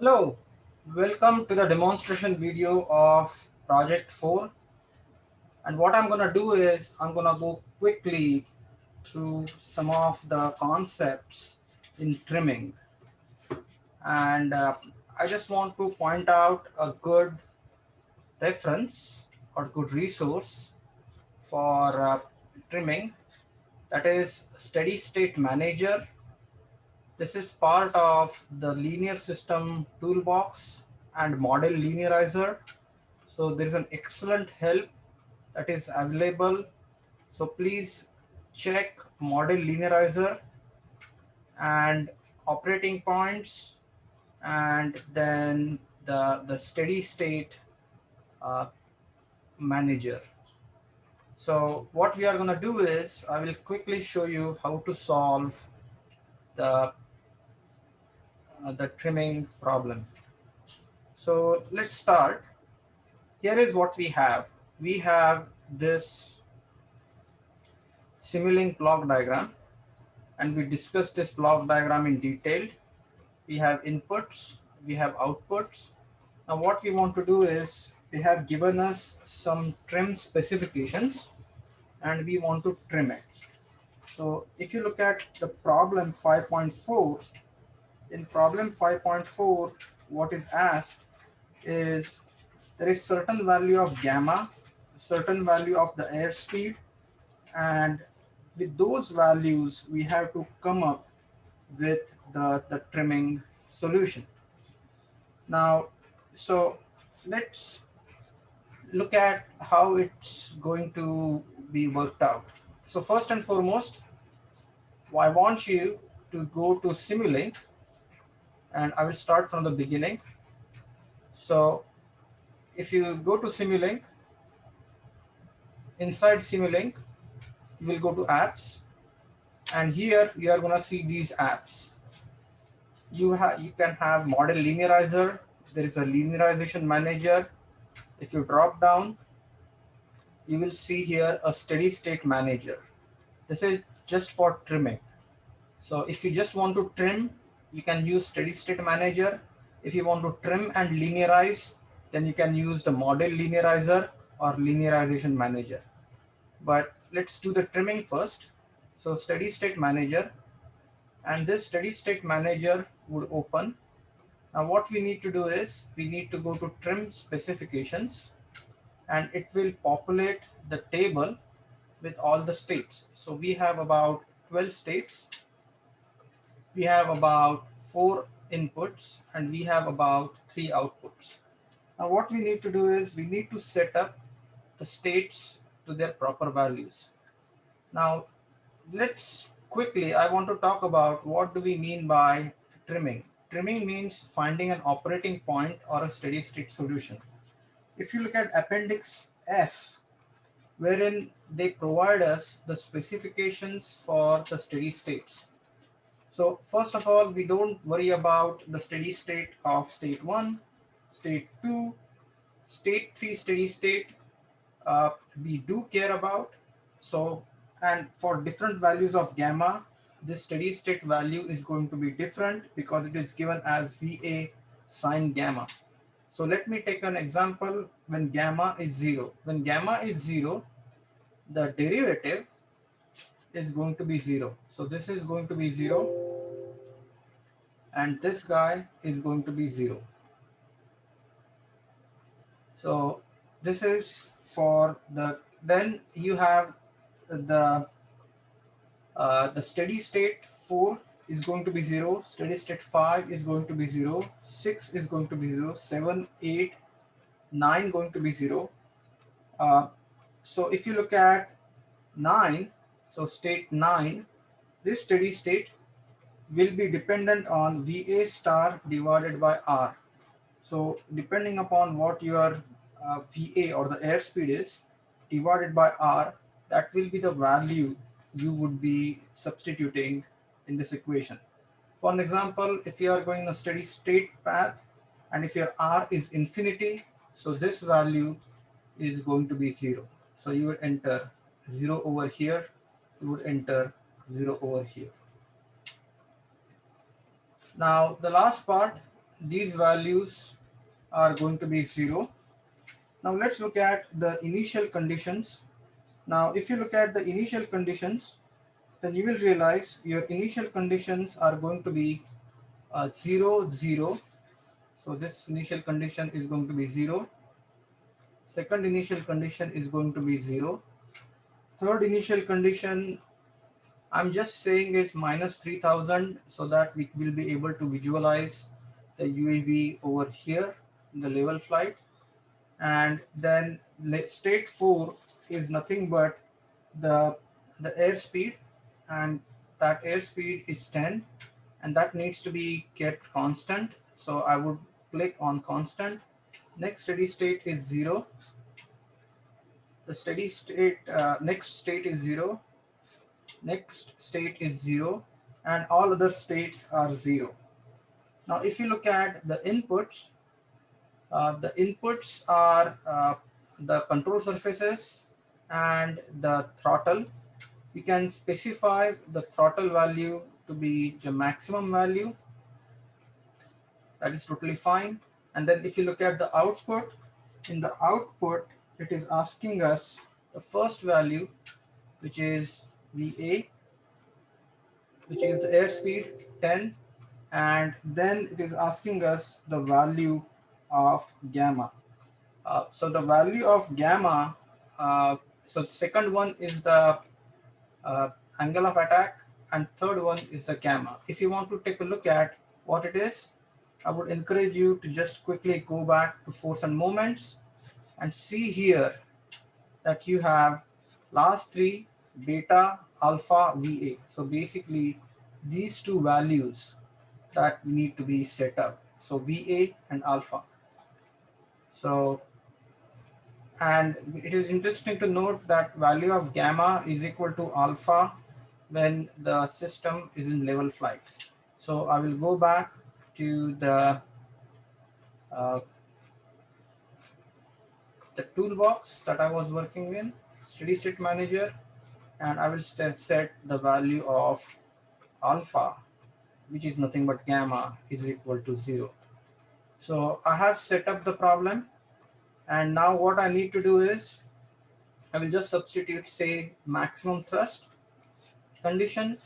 Hello, welcome to the demonstration video of Project 4. And what I'm going to do is I'm going to go quickly through some of the concepts in trimming. And I just want to point out a good reference or good resource for trimming, that is Steady State Manager. This is part of the linear system toolbox and model linearizer. So there is an excellent help that is available. So please check model linearizer and operating points, and then the steady state uh, manager. So what we are going to do is I will quickly show you how to solve the the trimming problem. So let's start. Here is what we have. We have this Simulink block diagram, and we discussed this block diagram in detail. We have inputs, we have outputs. Now what we want to do is they have given us some trim specifications and we want to trim it. So if you look at the problem 5.4, in problem 5.4, what is asked is there is certain value of gamma, certain value of the airspeed, and with those values we have to come up with the trimming solution. Now, so let's look at how it's going to be worked out. So first and foremost, I want you to go to Simulink, and I will start from the beginning. So if you go to Simulink, inside Simulink, you will go to apps, and here you are going to see these apps. You can have model linearizer. There is a linearization manager. If you drop down, you will see here a steady state manager. This is just for trimming. So if you just want to trim, you can use steady state manager. If you want to trim and linearize, then you can use the model linearizer or linearization manager. But let's do the trimming first. So steady state manager, and this steady state manager would open. Now what we need to do is we need to go to trim specifications, and it will populate the table with all the states. So we have about 12 states, we have about 4 inputs, and we have about 3 outputs. Now what we need to do is we need to set up the states to their proper values. Now let's quickly, I want to talk about what do we mean by trimming. Trimming means finding an operating point or a steady state solution. If you look at Appendix F, wherein they provide us the specifications for the steady states. So first of all, we don't worry about the steady state of state 1, state 2, state 3 steady state. We do care about. So, and for different values of gamma, this steady state value is going to be different because it is given as VA sine gamma. So let me take an example when gamma is 0. When gamma is 0, the derivative is going to be 0. So this is going to be 0, and this guy is going to be 0. So this is for the, then you have the steady state 4 is going to be 0, steady state 5 is going to be 0, 6 is going to be 0, 7, 8, 9 going to be 0. So if you look at 9, so state 9, this steady state will be dependent on VA star divided by R. So depending upon what your VA or the airspeed is divided by R, that will be the value you would be substituting in this equation. For an example, if you are going a steady state path and if your R is infinity, so this value is going to be 0. So you would enter 0 over here, you would enter 0 over here. Now the last part, these values are going to be 0. Now let's look at the initial conditions. Now if you look at the initial conditions, then you will realize your initial conditions are going to be 0, 0. So this initial condition is going to be 0. Second initial condition is going to be 0. Third initial condition, I'm just saying is minus 3000 so that we will be able to visualize the UAV over here in the level flight. And then state 4 is nothing but the airspeed, and that airspeed is 10, and that needs to be kept constant. So I would click on constant. Next steady state is 0. The steady state next state is 0. Next state is 0, and all other states are 0. Now if you look at the inputs are the control surfaces and the throttle. You can specify the throttle value to be the maximum value. That is totally fine. And then if you look at the output, in the output, it is asking us the first value, which is VA, which is the airspeed 10, and then it is asking us the value of gamma. So the value of gamma, so the second one is the angle of attack, and third one is the gamma. If you want to take a look at what it is, I would encourage you to just quickly go back to force and moments and see here that you have last three beta, alpha, VA. So basically these two values that need to be set up. So VA and alpha. So, and it is interesting to note that value of gamma is equal to alpha when the system is in level flight. So I will go back to the toolbox that I was working in, steady state manager, and I will set the value of alpha, which is nothing but gamma, is equal to 0. So I have set up the problem, and now what I need to do is I will just substitute, say, maximum thrust condition,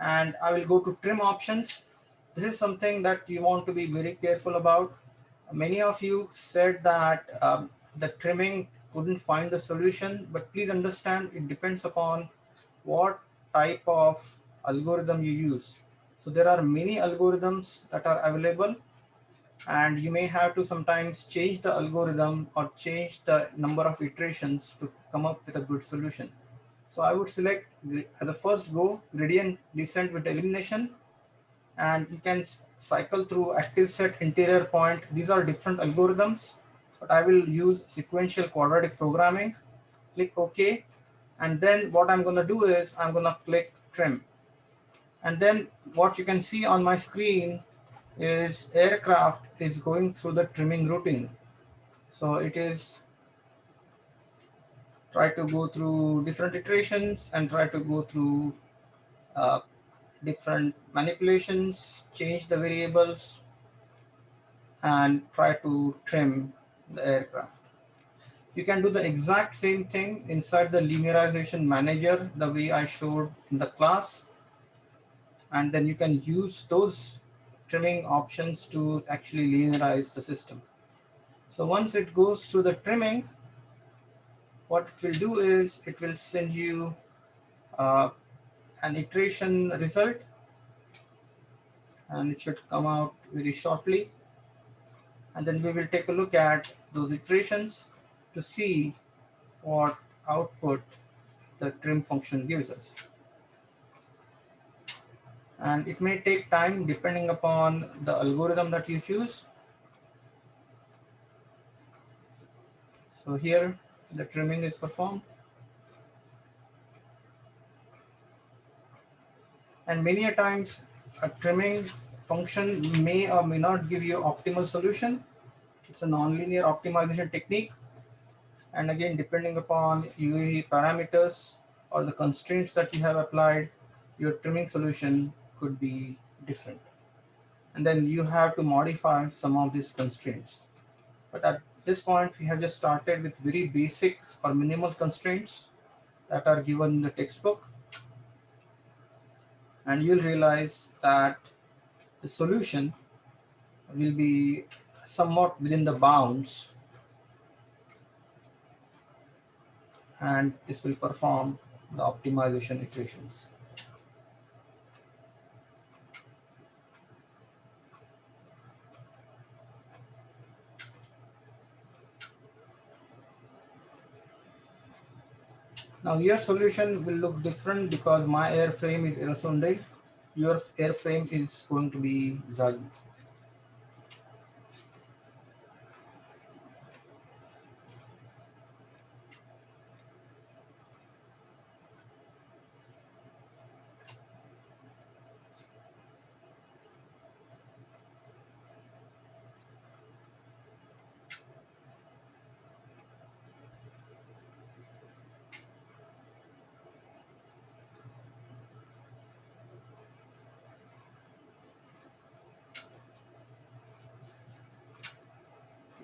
and I will go to trim options. This is something that you want to be very careful about. Many of you said that the trimming couldn't find the solution, but please understand it depends upon what type of algorithm you use. So there are many algorithms that are available, and you may have to sometimes change the algorithm or change the number of iterations to come up with a good solution. So I would select as a first go gradient descent with elimination, and you can cycle through active set, interior point. These are different algorithms, but I will use sequential quadratic programming. Click OK, and then what I'm going to do is I'm going to click trim, and then what you can see on my screen is aircraft is going through the trimming routine. So it is try to go through different iterations and try to go through different manipulations, change the variables, and try to trim the aircraft. You can do the exact same thing inside the linearization manager the way I showed in the class, and then you can use those trimming options to actually linearize the system. So once it goes through the trimming, what it will do is it will send you an iteration result, and it should come out very shortly. And then we will take a look at those iterations to see what output the trim function gives us. And it may take time depending upon the algorithm that you choose. So here the trimming is performed. And many a times a trimming function may or may not give you optimal solution. It's a nonlinear optimization technique. And again, depending upon UAV parameters or the constraints that you have applied, your trimming solution could be different. and then you have to modify some of these constraints. But at this point, we have just started with very basic or minimal constraints that are given in the textbook. And you'll realize that the solution will be somewhat within the bounds, and this will perform the optimization iterations. Now your solution will look different because my airframe is Aerosonde. Your airframe is going to be Zagi.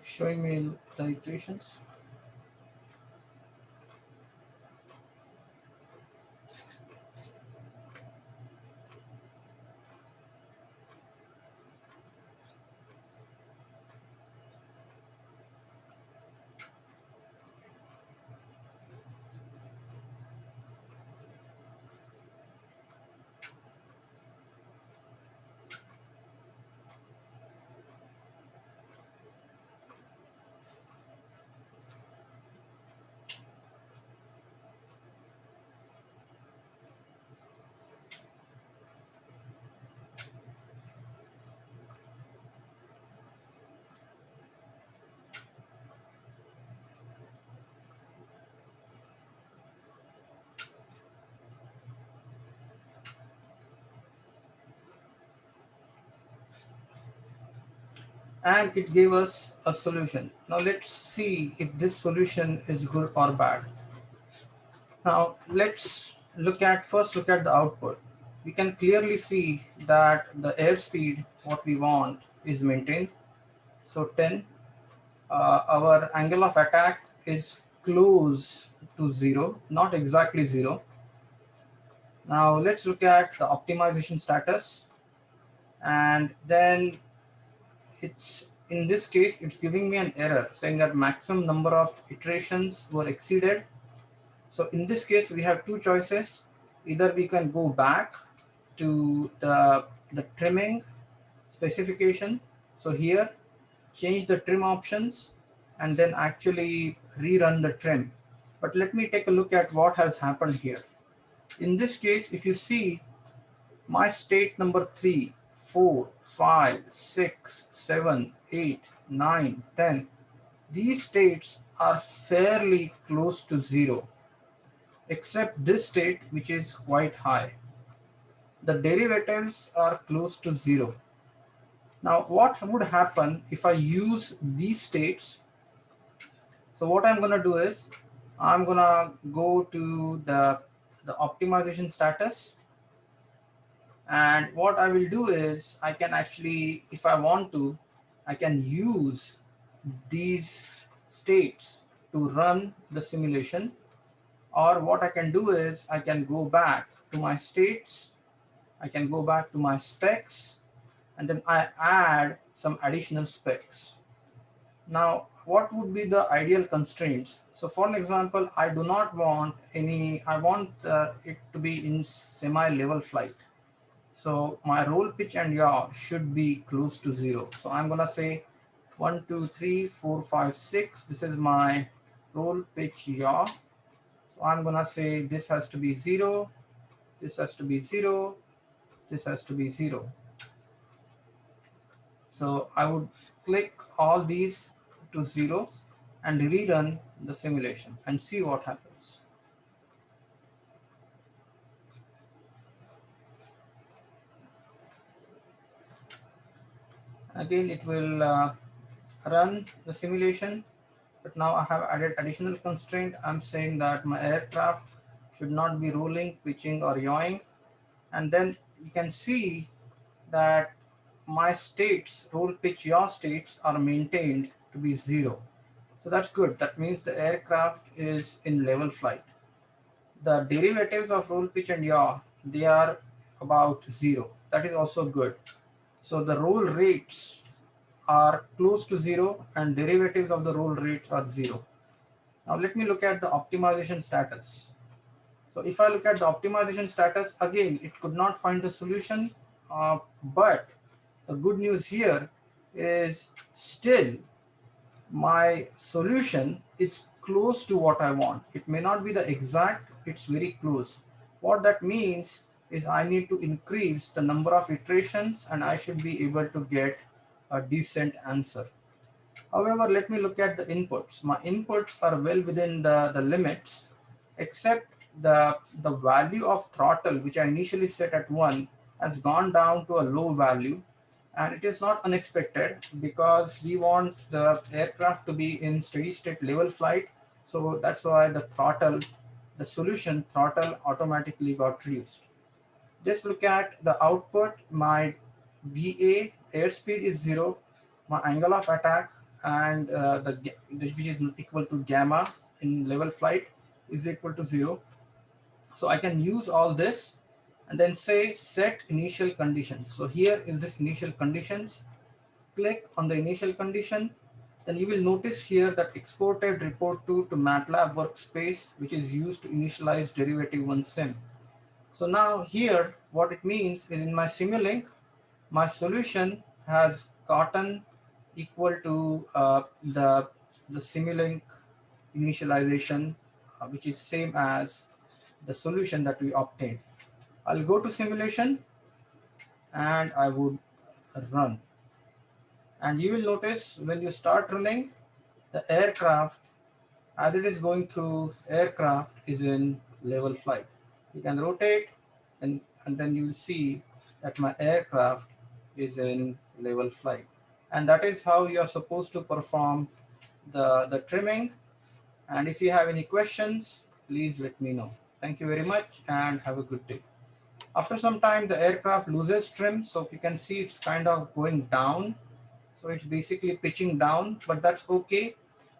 Showing me the iterations. And it gave us a solution. Now let's see if this solution is good or bad. Now let's first look at the output. We can clearly see that the airspeed, what we want, is maintained. So 10, our angle of attack is close to 0, not exactly 0. Now let's look at the optimization status, and then it's in this case it's giving me an error saying that maximum number of iterations were exceeded. So in this case we have two choices. Either we can go back to the trimming specification, so here change the trim options and then actually rerun the trim. But let me take a look at what has happened here. In this case, if you see my state number 3, 4, 5, 6, 7, 8, 9, 10, these states are fairly close to 0, except this state which is quite high. The derivatives are close to 0. Now what would happen if I use these states? So what I'm going to do is I'm going to go to the optimization status. And what I will do is I can actually, if I want to, I can use these states to run the simulation. Or what I can do is I can go back to my states, I can go back to my specs, and then I add some additional specs. Now, what would be the ideal constraints? So for an example, I do not want any, I want it to be in semi-level flight. So my roll, pitch, and yaw should be close to 0. So I'm going to say 1, 2, 3, 4, 5, 6. This is my roll, pitch, yaw. So I'm going to say this has to be 0. This has to be 0. This has to be 0. So I would click all these to 0 and rerun the simulation and see what happens. Again, it will run the simulation, but now I have added additional constraint. I'm saying that my aircraft should not be rolling, pitching, or yawing. And then you can see that my states, roll pitch yaw states are maintained to be 0. So that's good. That means the aircraft is in level flight. The derivatives of roll pitch and yaw, they are about 0. That is also good. So the roll rates are close to 0 and derivatives of the roll rates are 0. Now let me look at the optimization status. So if I look at the optimization status, again, it could not find the solution, but the good news here is still my solution is close to what I want. It may not be the exact, it's very close. What that means is I need to increase the number of iterations and I should be able to get a decent answer. However, let me look at the inputs. My inputs are well within the limits, except the value of throttle, which I initially set at 1, has gone down to a low value. And it is not unexpected because we want the aircraft to be in steady state level flight. So that's why the throttle, the solution throttle automatically got reduced. Just look at the output. My VA airspeed is 0. My angle of attack and which is equal to gamma in level flight is equal to 0. So I can use all this and then say set initial conditions. So here is this initial conditions. Click on the initial condition. Then you will notice here that exported report to MATLAB workspace, which is used to initialize derivative 1 sim. So now here, what it means is in my Simulink, my solution has gotten equal to the Simulink initialization, which is same as the solution that we obtained. I'll go to simulation and I would run. And you will notice when you start running, the aircraft, as it is going through, aircraft is in level flight. You can rotate and then you will see that my aircraft is in level flight. And that is how you are supposed to perform the trimming. And if you have any questions, please let me know. Thank you very much and have a good day. After some time, the aircraft loses trim. So you can see it's kind of going down. So it's basically pitching down, but that's okay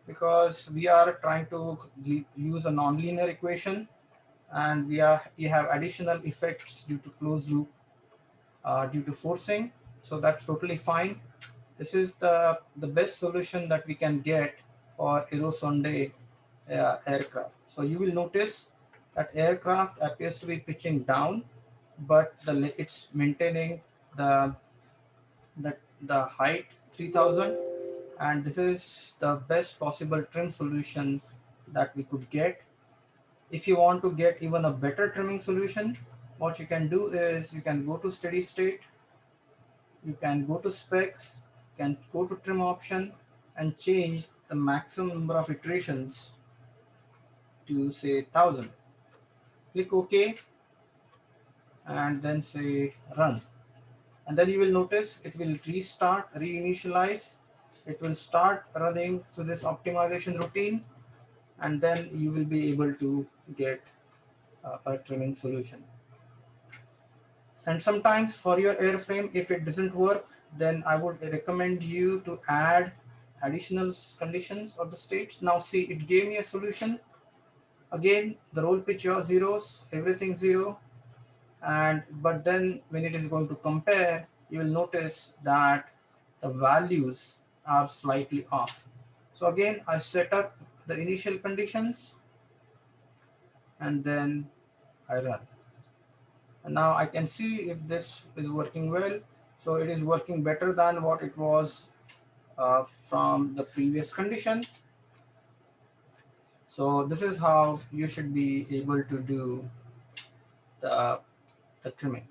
because we are trying to use a nonlinear equation and we have additional effects due to closed loop due to forcing. So that's totally fine. This is the best solution that we can get for Aerosonde aircraft. So you will notice that aircraft appears to be pitching down, but it's maintaining the height 3000, and this is the best possible trim solution that we could get. If you want to get even a better trimming solution, what you can do is you can go to steady state, you can go to specs, you can go to trim option and change the maximum number of iterations to say 1000. Click OK and then say run. And then you will notice it will restart, reinitialize. It will start running through this optimization routine, and then you will be able to get a trimming solution. And sometimes for your airframe, if it doesn't work, then I would recommend you to add additional conditions or the states. Now see, it gave me a solution. Again, the roll pitch yaw zeros, everything 0. But then when it is going to compare, you will notice that the values are slightly off. So again, I set up the initial conditions and then I run. And now I can see if this is working well. So it is working better than what it was from the previous condition. So this is how you should be able to do the trimming.